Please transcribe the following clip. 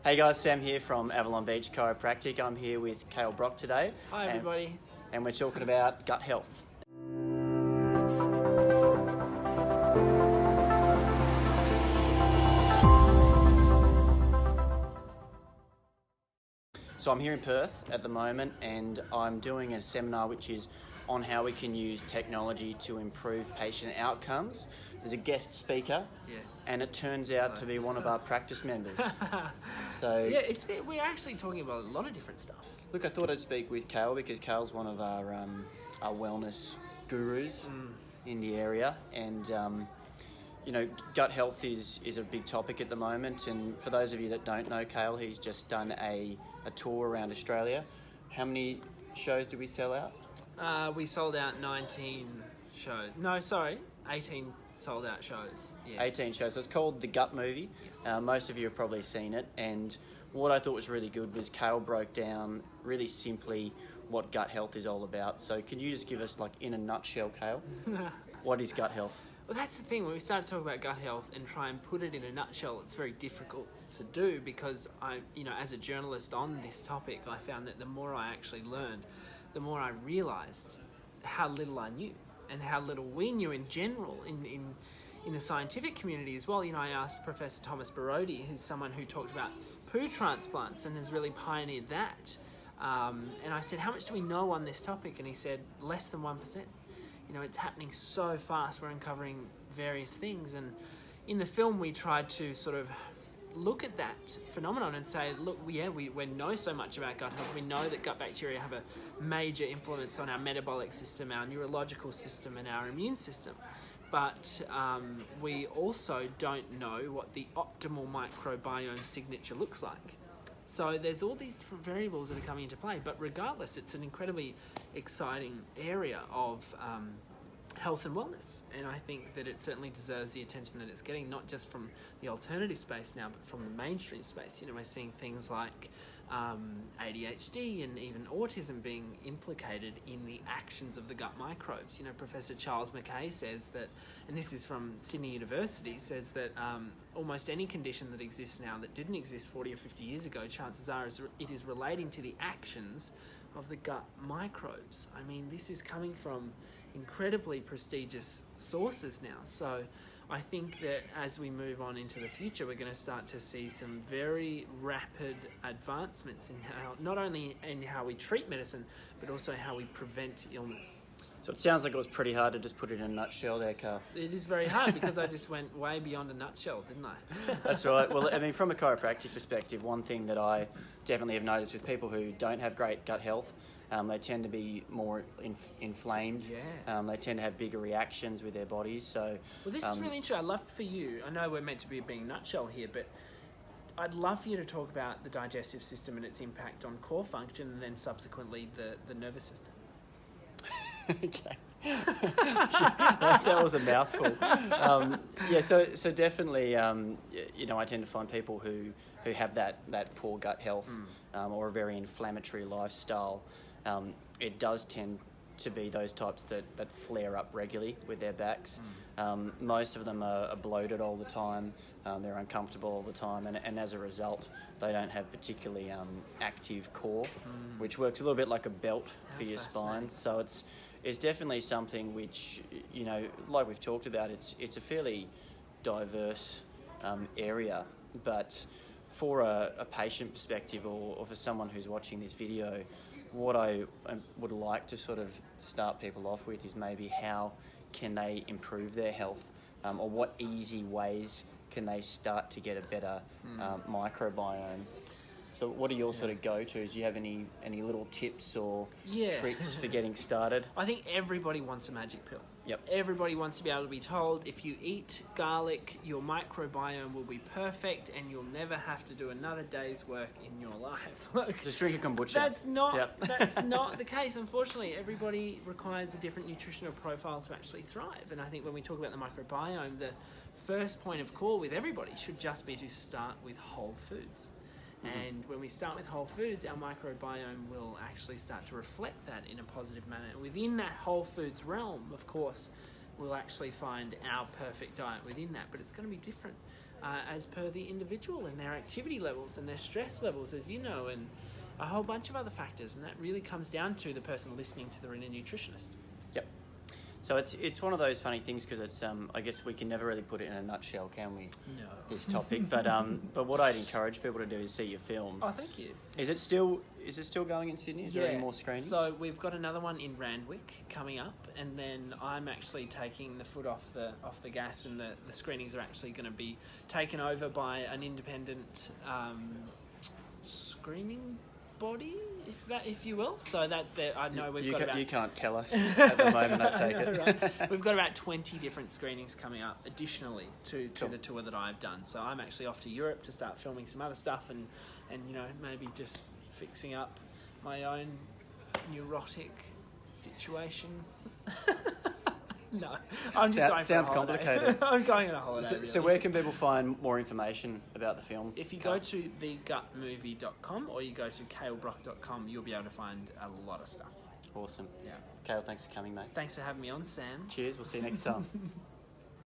Hey guys, Sam here from Avalon Beach Chiropractic. I'm here with Kale Brock today. Hi everybody. And we're talking about gut health. So I'm here in Perth at the moment and I'm doing a seminar which is on how we can use technology to improve patient outcomes. There's a guest speaker, yes, and it turns out to be one of our practice members. So yeah, we're actually talking about a lot of different stuff. Look, I thought I'd speak with Kale because Kale's one of our wellness gurus in the area, and gut health is a big topic at the moment. And for those of you that don't know Kale, he's just done a tour around Australia. How many shows did we sell out? We sold out 19 shows. No, sorry, 18 sold out shows. Yes. 18 shows. So it's called The Gut Movie. Yes. Most of you have probably seen it. And what I thought was really good was Kale broke down really simply what gut health is all about. So can you just give us, like, in a nutshell, Kale, what is gut health? Well, that's the thing. When we start to talk about gut health and try and put it in a nutshell, it's very difficult to do because as a journalist on this topic, I found that the more I actually learned, the more I realised how little I knew and how little we knew in general in the scientific community as well. I asked Professor Thomas Barodi, who's someone who talked about poo transplants and has really pioneered that. And I said, how much do we know on this topic? And he said, less than 1%. It's happening so fast. We're uncovering various things. And in the film, we tried to sort of look at that phenomenon and say, look, we know so much about gut health. We know that gut bacteria have a major influence on our metabolic system, our neurological system, and our immune system. But we also don't know what the optimal microbiome signature looks like. So there's all these different variables that are coming into play. But regardless, it's an incredibly exciting area of health and wellness. And I think that it certainly deserves the attention that it's getting, not just from the alternative space now, but from the mainstream space. We're seeing things like ADHD and even autism being implicated in the actions of the gut microbes. Professor Charles Mackay says that, and this is from Sydney University, says that almost any condition that exists now that didn't exist 40 or 50 years ago, chances are it is relating to the actions of the gut microbes. I mean, this is coming from incredibly prestigious sources now. So I think that as we move on into the future, we're going to start to see some very rapid advancements in how, not only in how we treat medicine, but also how we prevent illness. So it sounds like it was pretty hard to just put it in a nutshell there, Carl. It is very hard because I just went way beyond a nutshell, didn't I? That's right. Well, I mean, from a chiropractic perspective, one thing that I definitely have noticed with people who don't have great gut health, they tend to be more inflamed. Yeah. They tend to have bigger reactions with their bodies. So, well, this is really interesting. I'd love for you, I know we're meant to be being nutshell here, but I'd love for you to talk about the digestive system and its impact on core function and then subsequently the nervous system. Okay. that was a mouthful. So definitely, I tend to find people who have that poor gut health or a very inflammatory lifestyle. It does tend to be those types that flare up regularly with their backs. Most of them are bloated all the time. They're uncomfortable all the time, and as a result, they don't have particularly active core, which works a little bit like a belt for your spine. So it's definitely something which, like we've talked about, it's a fairly diverse area. But for a patient perspective or for someone who's watching this video, what I would like to sort of start people off with is maybe how can they improve their health, or what easy ways can they start to get a better microbiome. So what are your sort of go-tos? Do you have any little tips or tricks for getting started? I think everybody wants a magic pill. Yep. Everybody wants to be able to be told, if you eat garlic, your microbiome will be perfect and you'll never have to do another day's work in your life. Just drink a kombucha. That's not the case. Unfortunately, everybody requires a different nutritional profile to actually thrive. And I think when we talk about the microbiome, the first point of call with everybody should just be to start with whole foods. And when we start with whole foods, our microbiome will actually start to reflect that in a positive manner. Within that whole foods realm, of course, we'll actually find our perfect diet within that, but it's going to be different as per the individual and their activity levels and their stress levels, as you know, and a whole bunch of other factors. And that really comes down to the person listening to the inner nutritionist. Yep. So it's one of those funny things because it's I guess we can never really put it in a nutshell, can we? No. This topic, but what I'd encourage people to do is see your film. Oh, thank you. Is it still going in Sydney? Is there any more screenings? So we've got another one in Randwick coming up, and then I'm actually taking the foot off the gas, and the screenings are actually going to be taken over by an independent screening body, if you will. So that's there. I know you can't tell us at the moment. I take it. Right. We've got about 20 different screenings coming up, additionally to the tour that I've done. So I'm actually off to Europe to start filming some other stuff, and maybe just fixing up my own neurotic situation. No, I'm just going. Sounds complicated. I'm going on a holiday. So where can people find more information about the film? If you go to thegutmovie.com or you go to kalebrock.com, you'll be able to find a lot of stuff. Awesome. Yeah. Kale, thanks for coming, mate. Thanks for having me on, Sam. Cheers. We'll see you next time.